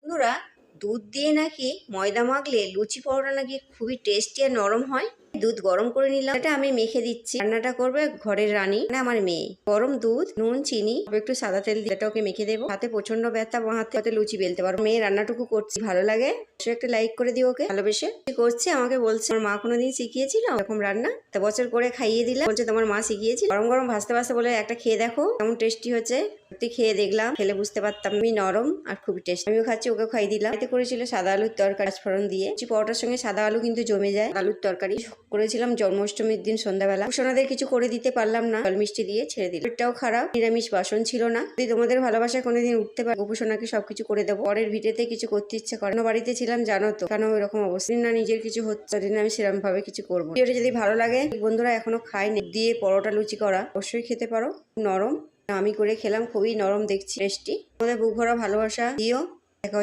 বন্ধুরা, দুধ দিয়ে নাকি ময়দা মাখলে লুচি পরোটা নাকি খুবই টেস্টি আর নরম হয়। দুধ গরম করে নিলাম, এটা আমি মেখে দিচ্ছি। রান্নাটা করবে ঘরের রানী মানে আমার মেয়ে। গরম দুধ, নুন, চিনি, একটু সাদা তেল দিয়ে এটা ওকে মেখে দেবো। হাতে প্রচন্ড ব্যথা, হাতে লুচি বেলতে পারবো। মেয়ে রান্নাটুকু করছি, ভালো লাগে সে একটা লাইক করে দিও ওকে ভালোবেসে। করছে আমাকে বলছে আমার মা কোনোদিন শিখিয়েছিল এরকম রান্না, তা বছর করে খাইয়ে দিলাম। বলছে তোমার মা শিখিয়েছিল। গরম গরম ভাজতে ভাজতে বলে একটা খেয়ে দেখো কেমন টেস্টি হচ্ছে। সত্যি খেয়ে দেখলাম, খেলে বুঝতে পারতাম আমি নরম আর খুবই টেস্টি। আমিও খাচ্ছি, ওকে খাইয়ে দিলাম। এতে করেছিল সাদা আলুর তরকারি, পাঁচফোড়ন দিয়ে। পরোটার সঙ্গে সাদা আলু কিন্তু জমে যায়। আলুর তরকারি করেছিলাম জন্মাষ্টমীর দিন সন্ধ্যাবেলা। সোনাদের কিছু করে দিতে পারলাম না, জল মিষ্টি দিয়ে ছেড়ে দিলাম। পেটটাও খারাপ, নিরামিষ বাসন ছিল না। যদি তোমাদের ভালোবাসা কোনোদিন উঠতে পারে, গোপুসোনাকে সবকিছু করে দেবো। পরের ভিটেতে কিছু করতে ইচ্ছে করে না। বাড়িতে ছিলাম জানো তো, কেন ওইরকম অবস্থা না, নিজের কিছু হচ্ছে দিন আমি সেরকম ভাবে কিছু করবো। ভিডিওটা যদি ভালো লাগে, বন্ধুরা এখনো খাইনি দিয়ে পরোটা লুচি করা অবশ্যই খেতে পারো, নরম। আমি করে খেলাম, খুবই নরম দেখছি, টেস্টি। তোমাদের বুক ভরা ভালোবাসা দিও। দেখা হচ্ছে